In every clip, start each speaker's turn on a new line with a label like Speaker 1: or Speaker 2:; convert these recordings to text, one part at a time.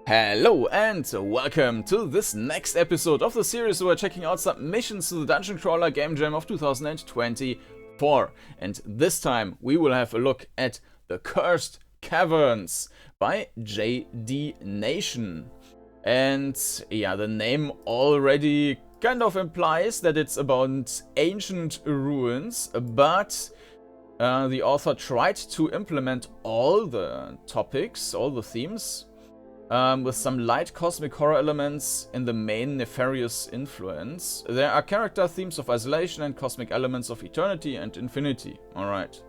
Speaker 1: Hello and welcome to this next episode of the series where we're checking out submissions to the DungeonCrawler Game Jam of 2024. And this time we will have a look at The Cursed Caverns by JD Nation. And yeah, the name already kind of implies that it's about ancient ruins, but the author tried to implement all the topics, all the themes, with some light cosmic horror elements in the main nefarious influence. There are character themes of isolation and cosmic elements of eternity and infinity. Alright,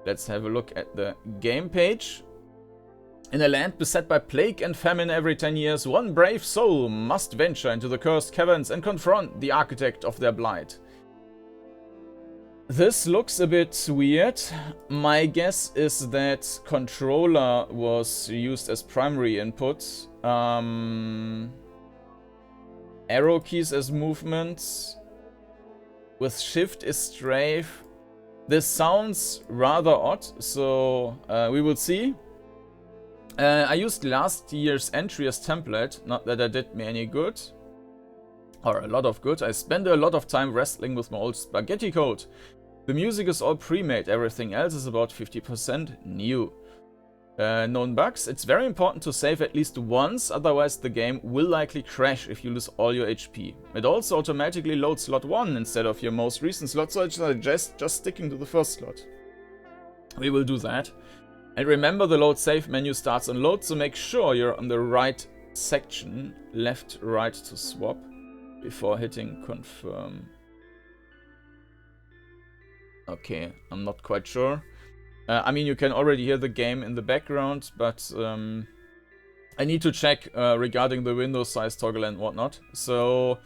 Speaker 1: let's have a look at the game page. In a land beset by plague and famine every 10 years, one brave soul must venture into the cursed caverns and confront the architect of their blight. This looks a bit weird. My guess is that controller was used as primary input. Arrow keys as movements. With shift is strafe. This sounds rather odd, so we will see. I used last year's entry as template, not that it did me any good. Or a lot of good. I spent a lot of time wrestling with my old spaghetti code. The music is all pre-made, everything else is about 50% new. Known bugs: it's very important to save at least once, otherwise the game will likely crash if you lose all your HP. It also automatically loads slot 1 instead of your most recent slot, so I suggest just sticking to the first slot. We will do that. And remember, the load save menu starts on load, so make sure you're on the right section, left, right to swap, before hitting confirm. Okay, I'm not quite sure. I mean, you can already hear the game in the background, but I need to check regarding the window size toggle and whatnot. So,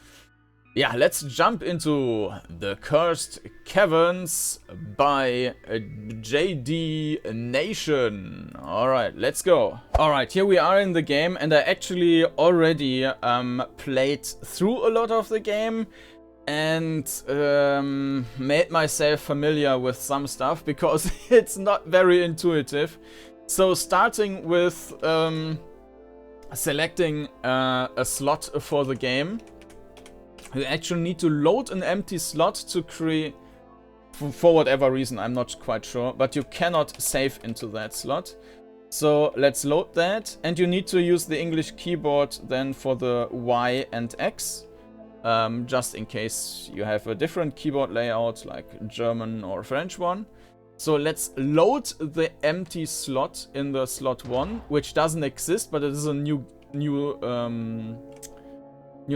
Speaker 1: yeah, let's jump into The Cursed Caverns by JD Nation. Alright, let's go. Alright, here we are in the game, and I actually already played through a lot of the game and made myself familiar with some stuff because it's not very intuitive. So starting with selecting a slot for the game, you actually need to load an empty slot to create, for whatever reason, I'm not quite sure, but you cannot save into that slot. So let's load that, and you need to use the English keyboard then for the Y and X. Just in case you have a different keyboard layout, like German or French one. So let's load the empty slot in the slot 1, which doesn't exist, but it is a new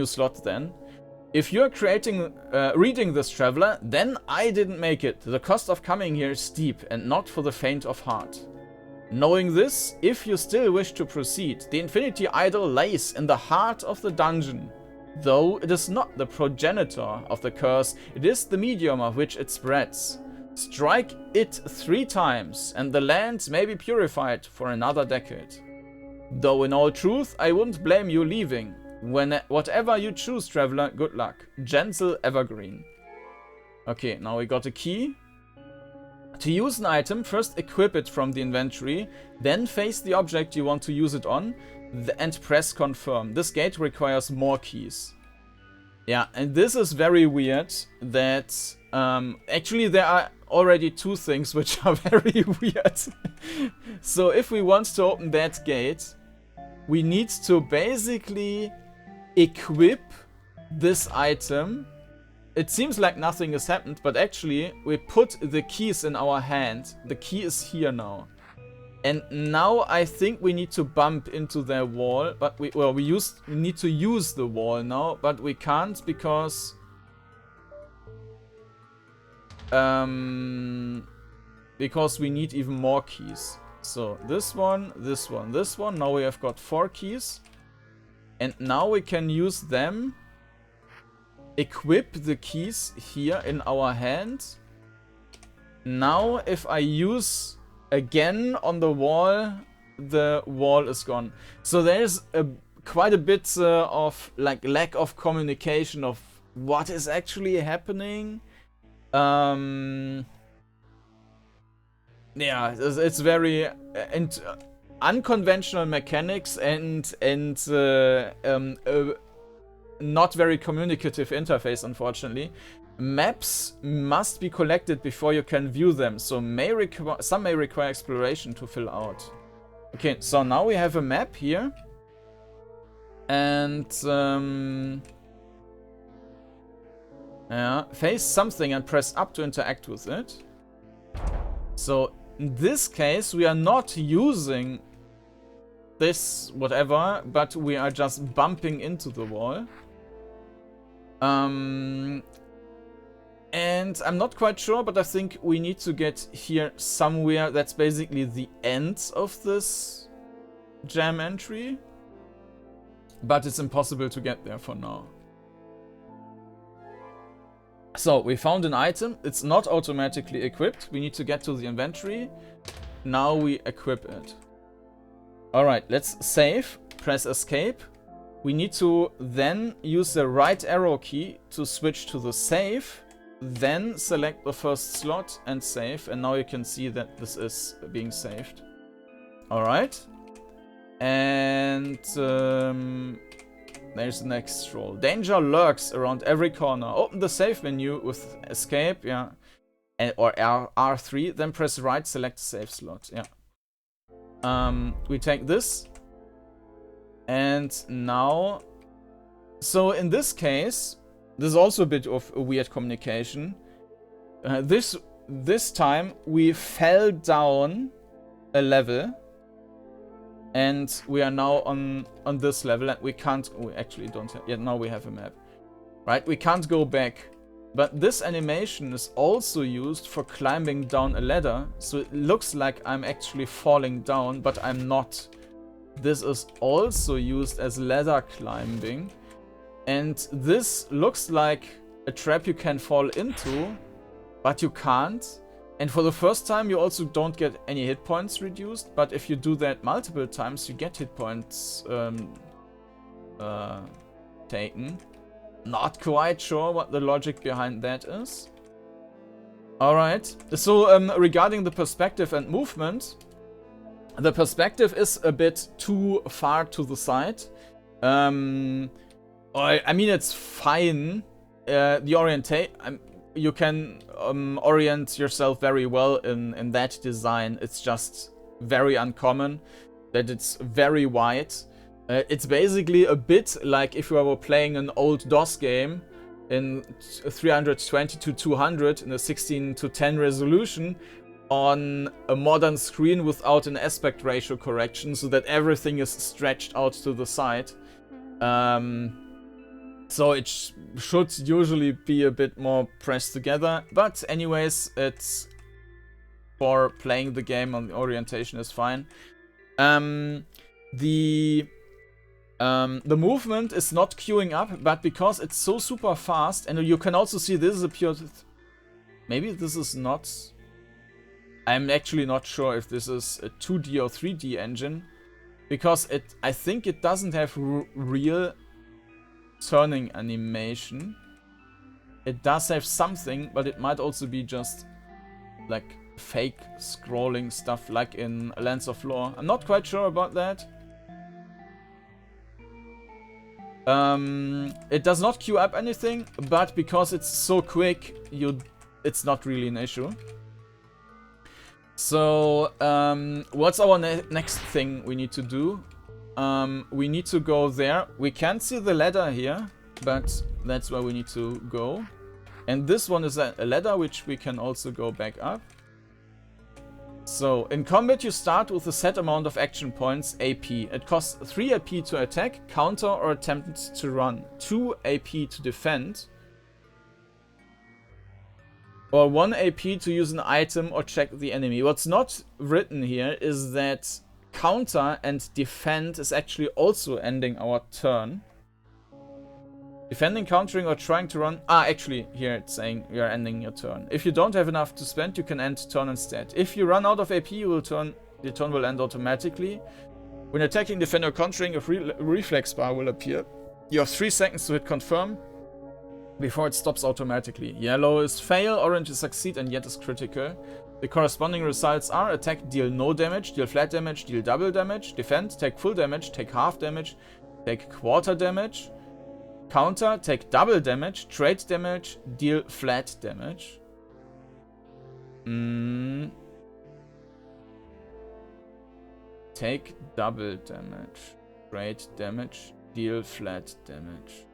Speaker 1: slot then. If you're reading this, traveler, then I didn't make it. The cost of coming here is steep and not for the faint of heart. Knowing this, if you still wish to proceed, the Infinity Idol lays in the heart of the dungeon. Though it is not the progenitor of the curse, it is the medium of which it spreads. Strike it 3 times, and the land may be purified for another decade. Though in all truth, I wouldn't blame you leaving. Whatever you choose, traveler, good luck. Gentle Evergreen. Okay, now we got a key. To use an item, first equip it from the inventory, then face the object you want to use it on, and press confirm. This gate requires more keys. Yeah, and this is very weird that actually there are already 2 things which are very weird. So if we want to open that gate, we need to basically equip this item. It seems like nothing has happened, but actually we put the keys in our hand. The key is here now. And now I think we need to bump into their wall, but we need to use the wall now, but we can't because we need even more keys. So this one, this one, this one. Now we have got 4 keys, and now we can use them. Equip the keys here in our hand. Now if I use again on the wall is gone. So there's quite a bit of like lack of communication of what is actually happening. Yeah, it's very unconventional mechanics and not very communicative interface, unfortunately. Maps must be collected before you can view them, so some may require exploration to fill out. Okay, so now we have a map here. And yeah, face something and press up to interact with it. So in this case, we are not using this whatever, but we are just bumping into the wall. And I'm not quite sure, but I think we need to get here somewhere. That's basically the end of this jam entry. But it's impossible to get there for now. So, we found an item. It's not automatically equipped. We need to get to the inventory. Now we equip it. Alright, let's save. Press escape. We need to then use the right arrow key to switch to the save. Then select the first slot and save. And now you can see that this is being saved. Alright. And there's the next scroll. Danger lurks around every corner. Open the save menu with escape, yeah. Or R3. Then press right, select save slot, yeah. We take this. And now... So in this case... This is also a bit of a weird communication. This time we fell down a level, and we are now on this level, and we can't. We actually don't have, yet. Now we have a map, right? We can't go back, but this animation is also used for climbing down a ladder. So it looks like I'm actually falling down, but I'm not. This is also used as ladder climbing. And this looks like a trap you can fall into, but you can't. And for the first time, you also don't get any hit points reduced. But if you do that multiple times, you get hit points taken. Not quite sure what the logic behind that is. Alright, so regarding the perspective and movement, the perspective is a bit too far to the side. I mean, it's fine. The orientation, you can orient yourself very well in that design. It's just very uncommon that it's very wide. It's basically a bit like if you were playing an old DOS game in 320 to 200 in a 16 to 10 resolution on a modern screen without an aspect ratio correction, so that everything is stretched out to the side. So it should usually be a bit more pressed together, but anyways, it's for playing the game on the orientation is fine. The movement is not queuing up, but because it's so super fast, and you can also see this is a pure... Maybe this is not... I'm actually not sure if this is a 2D or 3D engine, because I think it doesn't have real turning animation. It does have something, but it might also be just like fake scrolling stuff like in Lands of Lore. I'm not quite sure about that. It does not queue up anything, but because it's so quick, it's not really an issue. So, what's our next thing we need to do? We need to go there. We can't see the ladder here, but that's where we need to go. And this one is a ladder which we can also go back up. So, in combat you start with a set amount of action points, AP. It costs 3 AP to attack, counter or attempt to run, 2 AP to defend, or 1 AP to use an item or check the enemy. What's not written here is that counter and defend is actually also ending our turn. Defending, countering, or trying to run... actually, here it's saying you are ending your turn. If you don't have enough to spend, you can end turn instead. If you run out of AP, your turn will end automatically. When attacking, defending, or countering, a reflex bar will appear. You have 3 seconds to hit confirm. before it stops automatically. Yellow is fail, orange is succeed, and yet is critical. The corresponding results are attack, deal no damage, deal flat damage, deal double damage, defend, take full damage, take half damage, take quarter damage, counter, take double damage, trade damage, deal flat damage. Take double damage, trade damage, deal flat damage.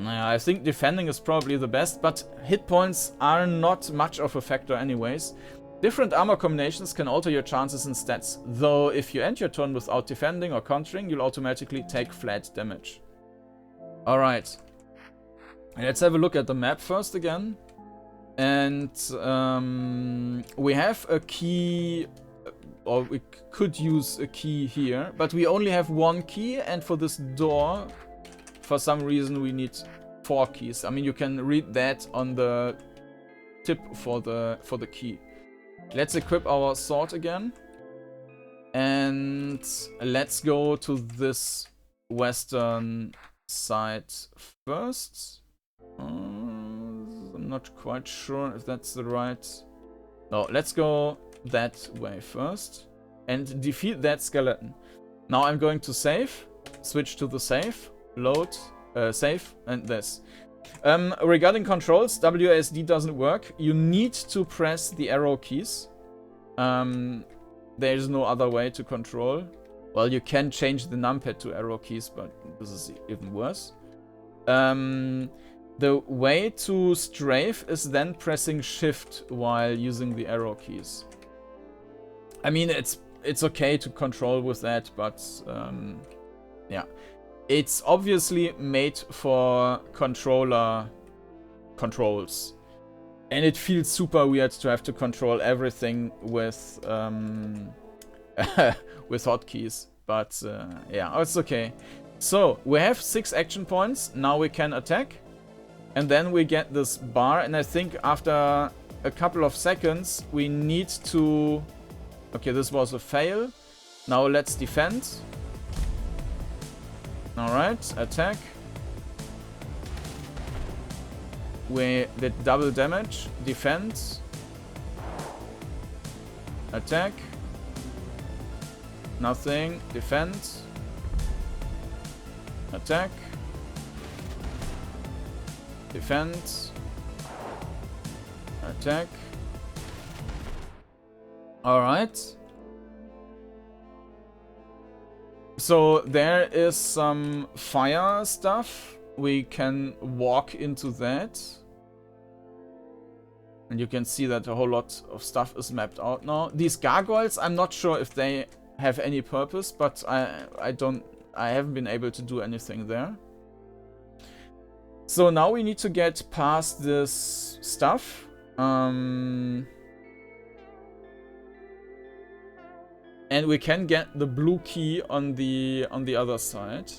Speaker 1: I think defending is probably the best, but hit points are not much of a factor anyways. Different armor combinations can alter your chances and stats, though if you end your turn without defending or countering, you'll automatically take flat damage. Alright. Let's have a look at the map first again. And we have a key, or we could use a key here, but we only have one key, and for this door, for some reason we need 4 keys. I mean, you can read that on the tip for the key. Let's equip our sword again. And let's go to this western side first. I'm not quite sure if that's the right... No, let's go that way first. And defeat that skeleton. Now I'm going to save. Switch to the save. Load, save, and this. Regarding controls, WASD doesn't work. You need to press the arrow keys. There is no other way to control. Well, you can change the numpad to arrow keys, but this is even worse. The way to strafe is then pressing shift while using the arrow keys. I mean, it's okay to control with that, but yeah. It's obviously made for controller controls. And it feels super weird to have to control everything with with hotkeys. But yeah, it's okay. So, we have 6 action points. Now we can attack. And then we get this bar. And I think after a couple of seconds, we need to... Okay, this was a fail. Now let's defend. Alright, attack. We did double damage. Defend. Attack. Nothing. Defend. Attack. Defend. Attack. Alright. So there is some fire stuff. We can walk into that. And you can see that a whole lot of stuff is mapped out now. These gargoyles, I'm not sure if they have any purpose, but I haven't been able to do anything there. So now we need to get past this stuff. And we can get the blue key on the other side.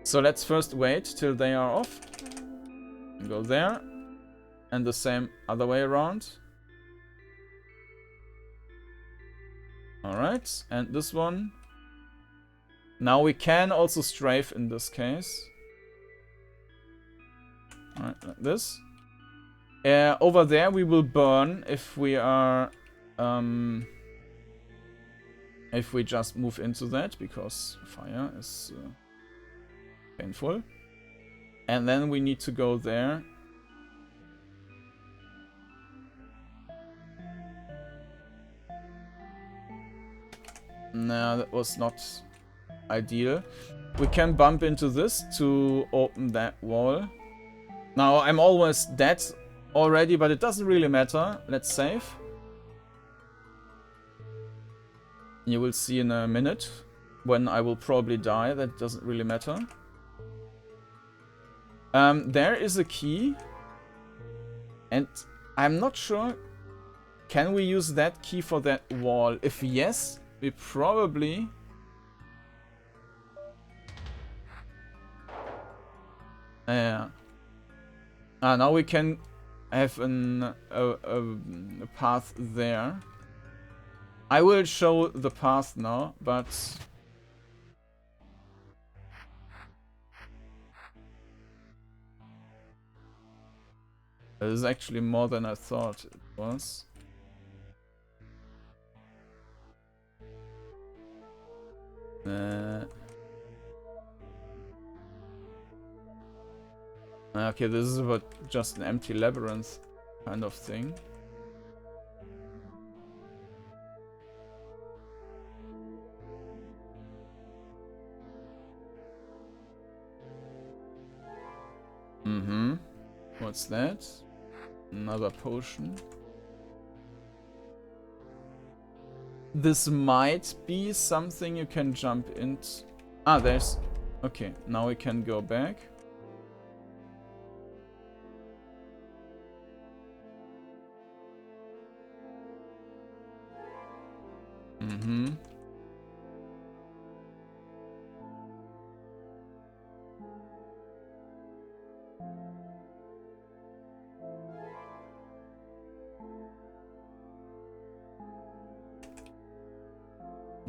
Speaker 1: So let's first wait till they are off. Go there. And the same other way around. Alright, and this one. Now we can also strafe in this case. Alright, like this. Over there we will burn if we are... if we just move into that, because fire is painful. And then we need to go there. No, that was not ideal. We can bump into this to open that wall. Now, I'm almost dead already, but it doesn't really matter. Let's save. You will see in a minute when I will probably die. That doesn't really matter. There is a key. And I'm not sure. Can we use that key for that wall? If yes, we probably... Yeah. Now we can have a path there. I will show the path now, but... This is actually more than I thought it was. Okay, this is about just an empty labyrinth kind of thing. What's that? Another potion. This might be something you can jump into. Ah, there's... Okay, now we can go back.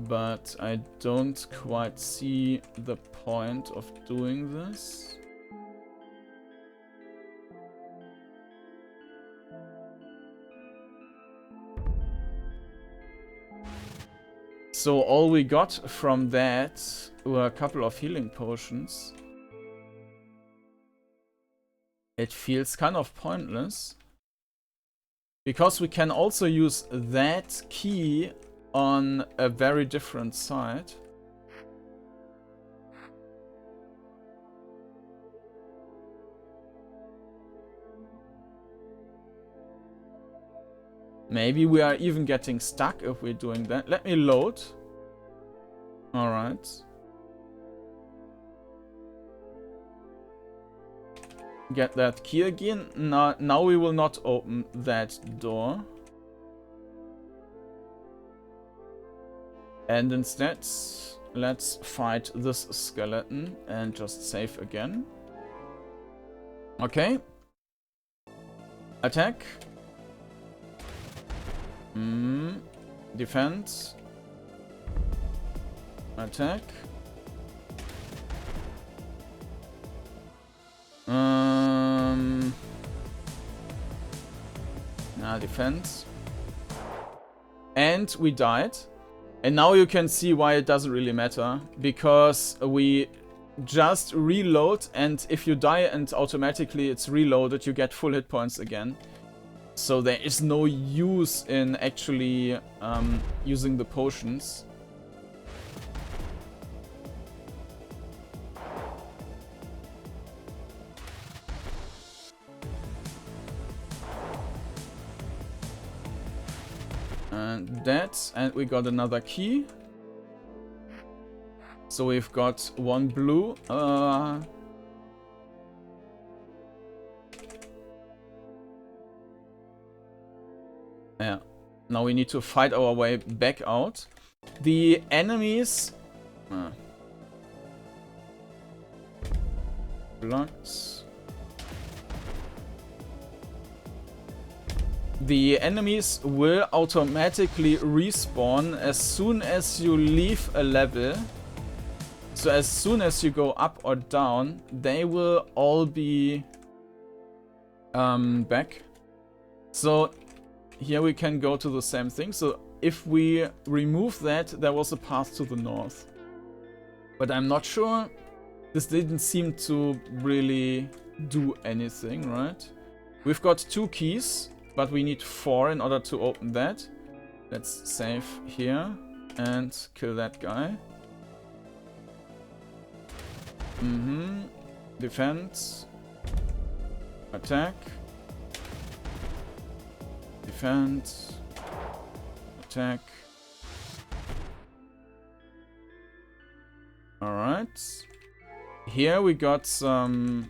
Speaker 1: But I don't quite see the point of doing this. So all we got from that were a couple of healing potions. It feels kind of pointless. Because we can also use that key on a very different side. Maybe we are even getting stuck if we're doing that. Let me load. Alright. Get that key again. Now we will not open that door. And instead, let's fight this skeleton and just save again. Okay. Attack. Defense. Attack. Defense. And we died. And now you can see why it doesn't really matter, because we just reload, and if you die and automatically it's reloaded, you get full hit points again. So there is no use in actually using the potions. And we got another key. So we've got one blue. Yeah. Now we need to fight our way back out. The enemies... Blocks. The enemies will automatically respawn as soon as you leave a level. So as soon as you go up or down, they will all be back. So here we can go to the same thing. So if we remove that, there was a path to the north. But I'm not sure. This didn't seem to really do anything, right? We've got 2 keys. But we need 4 in order to open that. Let's save here and kill that guy. Defense. Attack. Defense. Attack. Alright. Here we got some...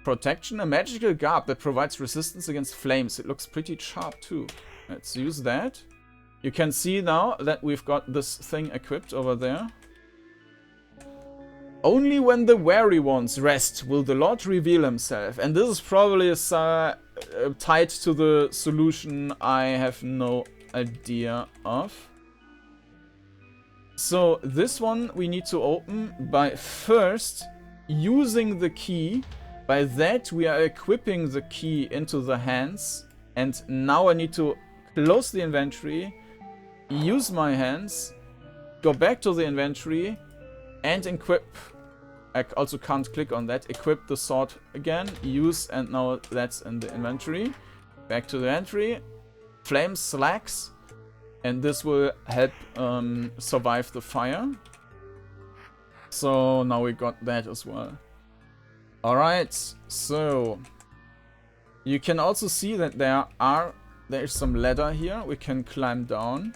Speaker 1: protection, a magical garb that provides resistance against flames. It looks pretty sharp too. Let's use that. You can see now that we've got this thing equipped over there. Only when the weary ones rest will the Lord reveal himself. And this is probably tied to the solution I have no idea of. So this one we need to open by first using the key By that, we are equipping the key into the hands. And now I need to close the inventory, use my hands, go back to the inventory, and equip. I also can't click on that. Equip the sword again, use, and now that's in the inventory. Back to the inventory, flame slacks, and this will help survive the fire. So now we got that as well. Alright, so you can also see that there's some ladder here. We can climb down.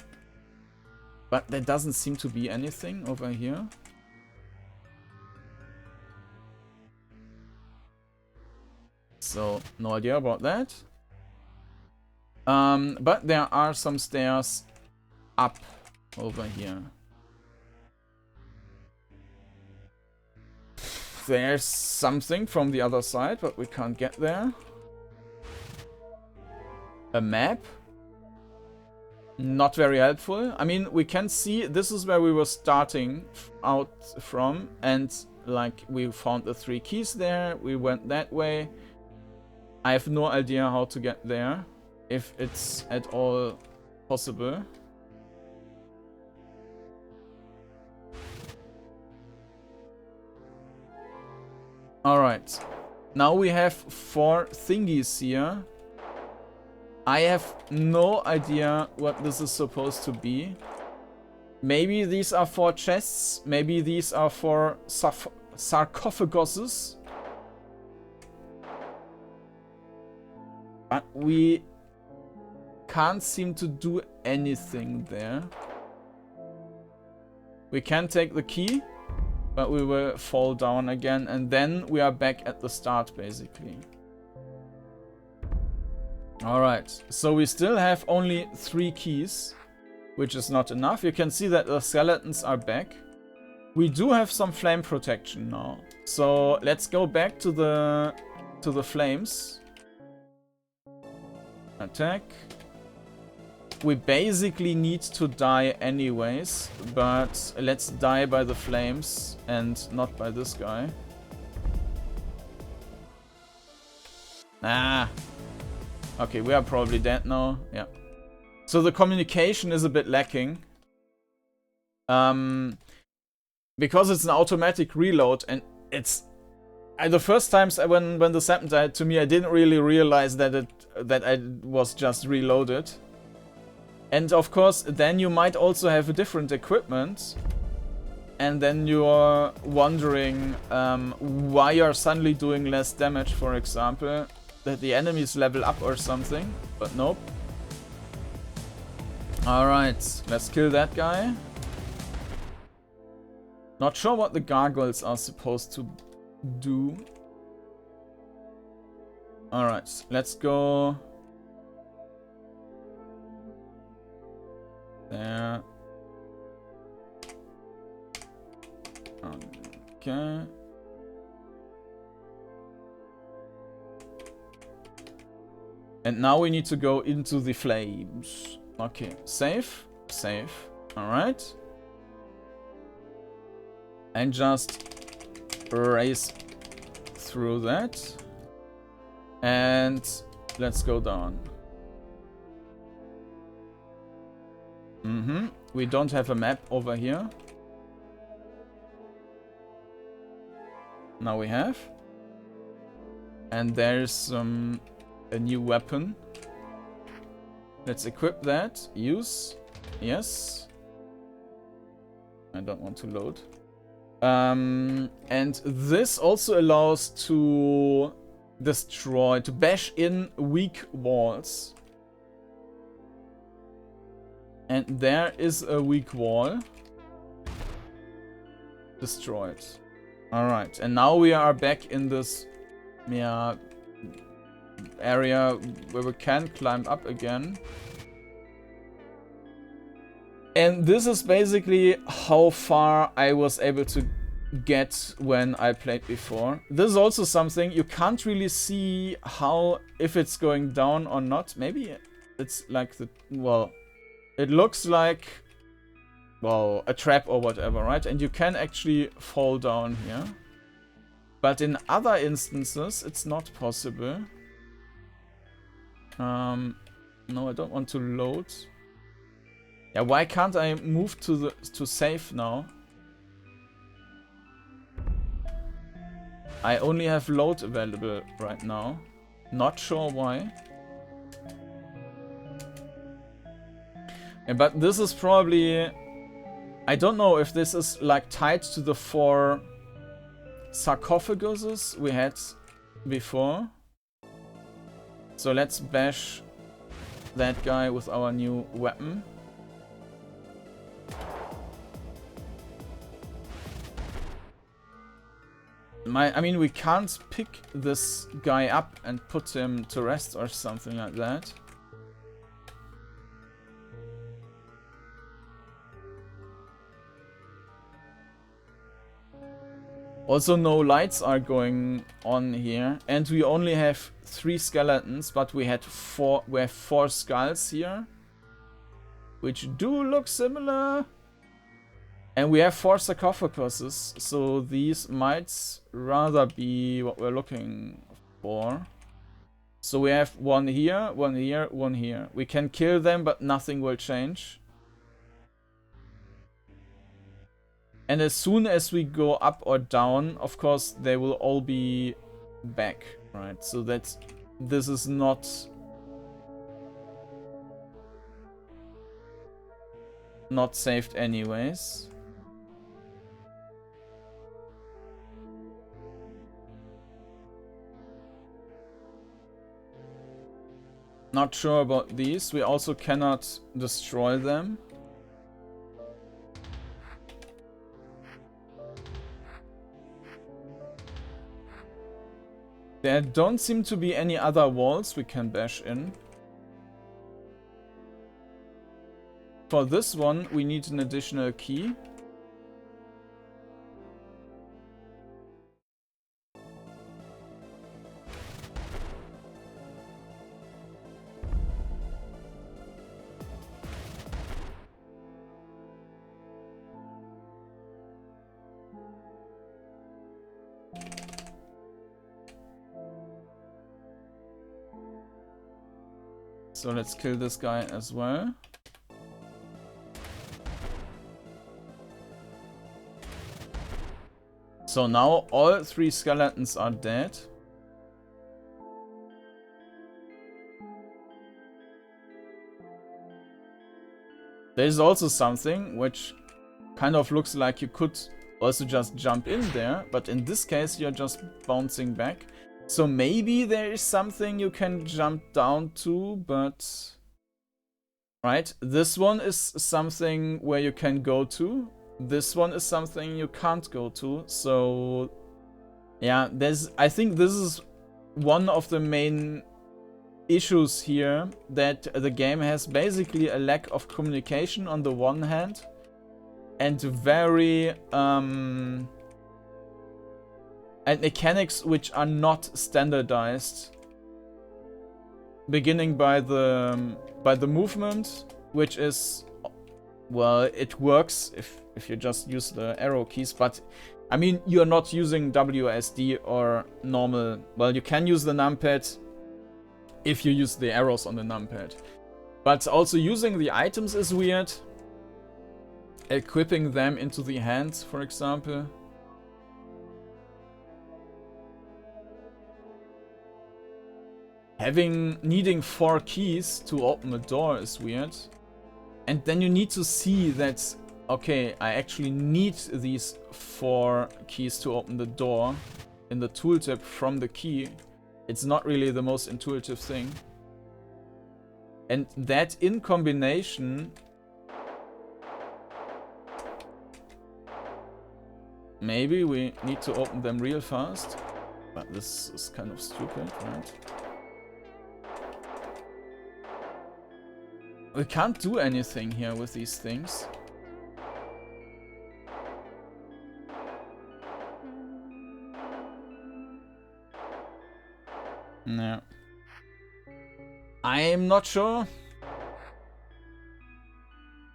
Speaker 1: But there doesn't seem to be anything over here. So, no idea about that. But there are some stairs up over here. There's something from the other side, but we can't get there. A map. Not very helpful. I mean, we can see this is where we were starting out from. And, like, we found the 3 keys there. We went that way. I have no idea how to get there. If it's at all possible. Alright. Now we have 4 thingies here. I have no idea what this is supposed to be. Maybe these are 4 chests. Maybe these are 4 sarcophaguses. But we can't seem to do anything there. We can take the key, but we will fall down again, and then we are back at the start, basically. Alright, so we still have only 3 keys, which is not enough. You can see that the skeletons are back. We do have some flame protection now. So let's go back to the flames. Attack. We basically need to die anyways, but let's die by the flames and not by this guy. Ah. Okay, we are probably dead now. Yeah. So the communication is a bit lacking. Because it's an automatic reload, and it's... the first times when this happened to me, I didn't really realize that I was just reloaded. And of course, then you might also have a different equipment. And then you're wondering why you're suddenly doing less damage, for example. That the enemies level up or something. But nope. Alright, let's kill that guy. Not sure what the gargoyles are supposed to do. Alright, let's go... there. Okay. And now we need to go into the flames. Okay, save. Save. Alright. And just race through that. And let's go down. We don't have a map over here. Now we have. And there's a new weapon. Let's equip that. Use. Yes. I don't want to load. And this also allows to destroy, to bash in weak walls. And there is a weak wall. Destroyed. Alright, and now we are back in this area where we can climb up again. And this is basically how far I was able to get when I played before. This is also something you can't really see how, if it's going down or not. Maybe it's like the, well, it looks like, well, a trap or whatever, right? And you can actually fall down here. But in other instances, it's not possible. No, I don't want to load. Yeah, why can't I move to save now? I only have load available right now. Not sure why. Yeah, but this is probably... I don't know if this is like tied to the 4 sarcophaguses we had before. So let's bash that guy with our new weapon. I mean, we can't pick this guy up and put him to rest or something like that. Also, no lights are going on here, and we only have 3 skeletons, but we have 4 skulls here, which do look similar. And we have 4 sarcophaguses, so these might rather be what we're looking for. So we have 1 here, 1 here, 1 here. We can kill them, but nothing will change. And as soon as we go up or down, of course, they will all be back, right? So that this is not saved anyways. Not sure about these. We also cannot destroy them. There don't seem to be any other walls we can bash in. For this one, we need an additional key. So let's kill this guy as well. So now all 3 skeletons are dead. There's also something which kind of looks like you could also just jump in there, but in this case you're just bouncing back. So maybe there is something you can jump down to, but... Right, this one is something where you can go to. This one is something you can't go to. So, yeah, I think this is one of the main issues here, that the game has basically a lack of communication on the one hand, and very... and mechanics which are not standardized, beginning by the movement, which is, well, it works if you just use the arrow keys, but I mean, you're not using WSD or normal. Well, you can use the numpad if you use the arrows on the numpad, but also using the items is weird. Equipping them into the hands, for example. Needing 4 keys to open a door is weird. And then you need to see that, okay, I actually need these 4 keys to open the door in the tooltip from the key. It's not really the most intuitive thing. And that in combination... Maybe we need to open them real fast. But this is kind of stupid, right? We can't do anything here with these things. No. I'm not sure.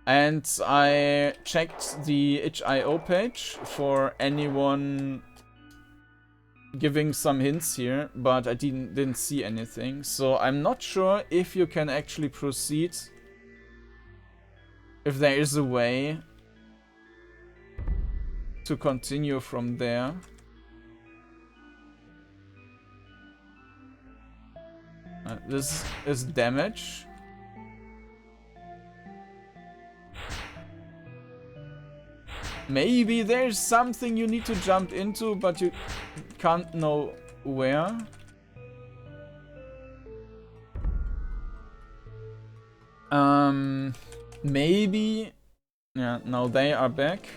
Speaker 1: And I checked the itch.io page for anyone giving some hints here, but I didn't see anything. So I'm not sure if you can actually proceed. If there is a way to continue from there. This is damage. Maybe there's something you need to jump into, but you can't know where. Maybe... Yeah, now they are back.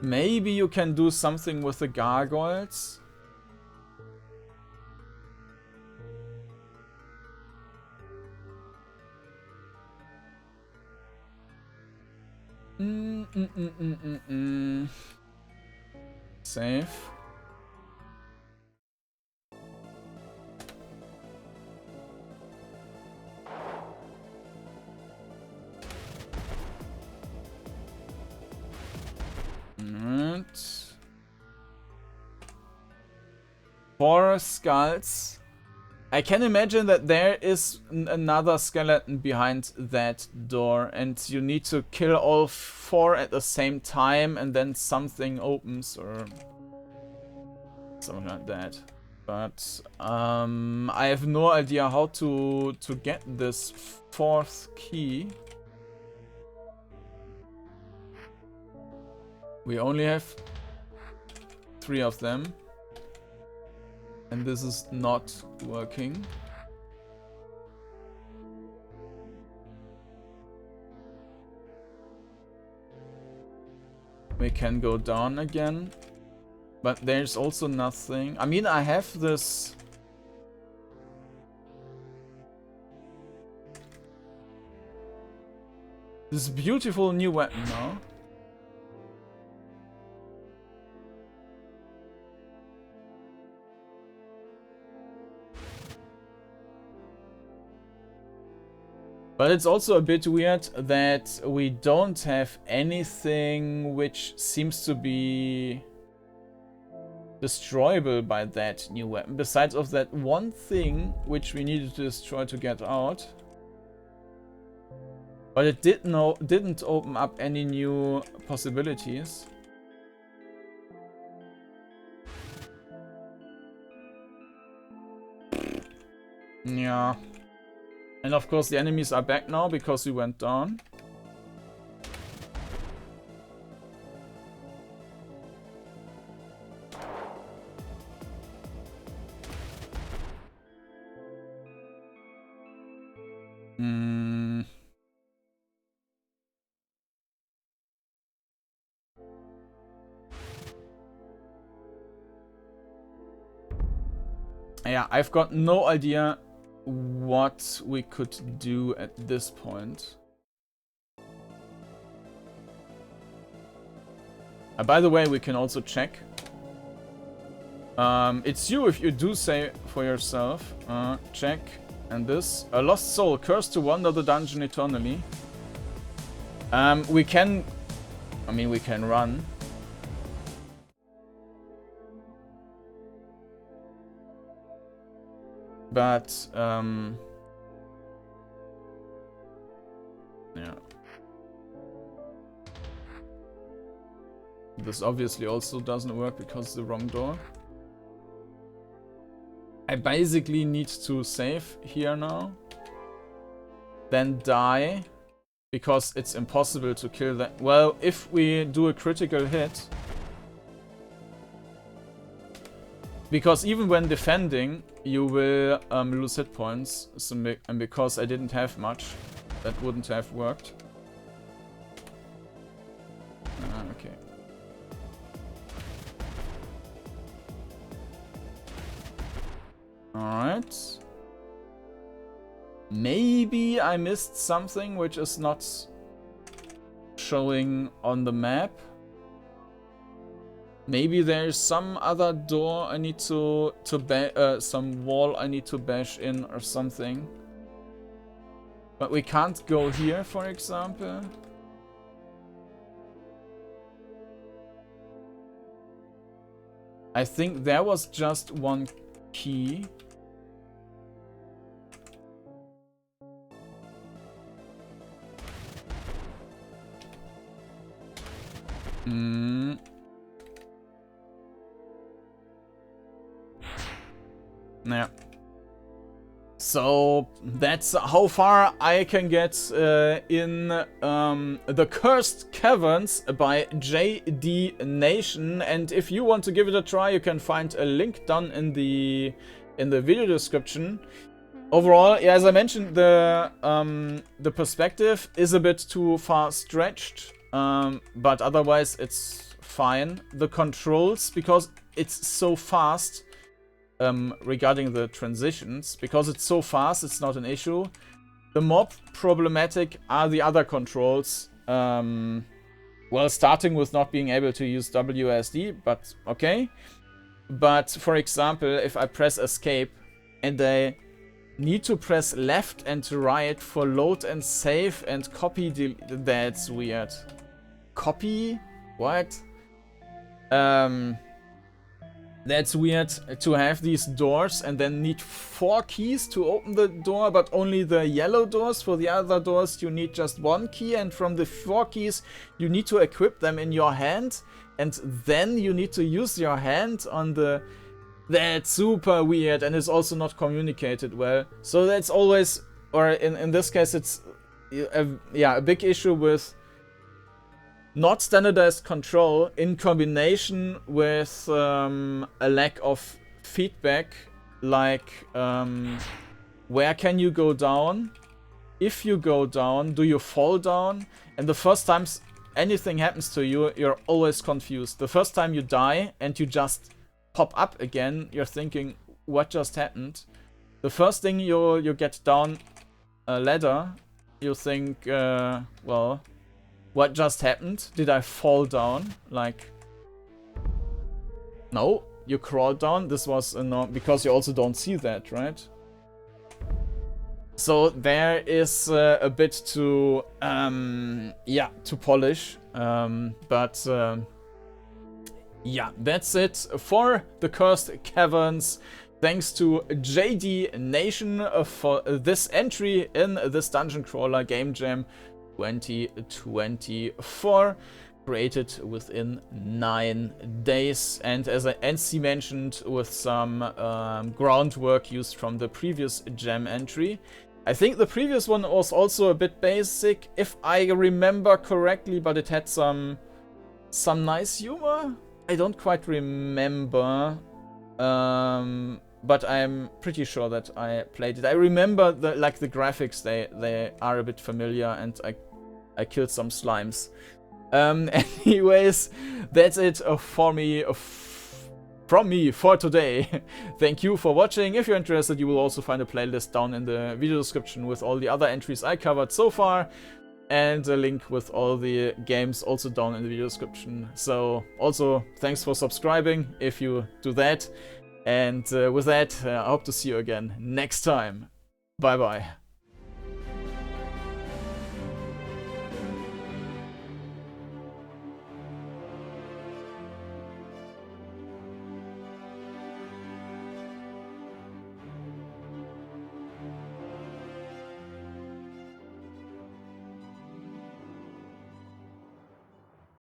Speaker 1: Maybe you can do something with the gargoyles. Save. Alright. 4 skulls. I can imagine that there is another skeleton behind that door, and you need to kill all 4 at the same time, and then something opens or something like that. But I have no idea how to get this 4th key. We only have 3 of them. And this is not working. We can go down again. But there's also nothing. I mean, I have this... this beautiful new weapon now. But it's also a bit weird that we don't have anything which seems to be destroyable by that new weapon. Besides of that one thing which we needed to destroy to get out. But it didn't open up any new possibilities. Yeah. And of course the enemies are back now because we went down. Yeah, I've got no idea what we could do at this point. By the way, we can also check. It's you if you do say for yourself. Check. And this. A lost soul, cursed to wander the dungeon eternally. We can... I mean, we can run. But, yeah. This obviously also doesn't work because it's the wrong door. I basically need to save here now. Then die. Because it's impossible to kill that. Well, if we do a critical hit... Because even when defending, you will lose hit points. So, and because I didn't have much, that wouldn't have worked. Okay. Alright. Maybe I missed something which is not showing on the map. Maybe there's some other door I need to some wall I need to bash in or something. But we can't go here, for example. I think there was just one key. Yeah. So that's how far I can get in The Cursed Caverns by JD Nation. And if you want to give it a try, you can find a link down in the video description. Overall, yeah, as I mentioned, the perspective is a bit too far stretched, but otherwise it's fine. The controls, because it's so fast. Regarding the transitions, because it's so fast, it's not an issue. The more problematic are the other controls. Well, starting with not being able to use WSD, but okay. But for example, if I press escape and I need to press left and right for load and save and copy, that's weird. Copy? What? That's weird to have these doors and then need 4 keys to open the door, but only the yellow doors. For the other doors you need just 1 key, and from the 4 keys you need to equip them in your hand, and then you need to use your hand on the... That's super weird, and it's also not communicated well. So that's always, or in this case it's a big issue with not standardized control in combination with a lack of feedback, like where can you go down? If you go down, do you fall down? And the first times anything happens to you, you're always confused. The first time you die and you just pop up again, you're thinking, what just happened? The first thing you get down a ladder, you think, well, what just happened? Did I fall down? Like, no, you crawled down. This was because you also don't see that, right? So there is a bit to, to polish. Yeah, that's it for The Cursed Caverns. Thanks to JD Nation for this entry in this DungeonCrawler Game Jam 2024, created within 9 days, and as NC mentioned, with some groundwork used from the previous jam entry. I think the previous one was also a bit basic, if I remember correctly, but it had some nice humor. I don't quite remember, but I'm pretty sure that I played it. I remember the graphics; they are a bit familiar, and I killed some slimes. Anyways, that's it from me for today. Thank you for watching. If you're interested, you will also find a playlist down in the video description with all the other entries I covered so far, and a link with all the games also down in the video description. So also thanks for subscribing if you do that. And with that, I hope to see you again next time. Bye bye.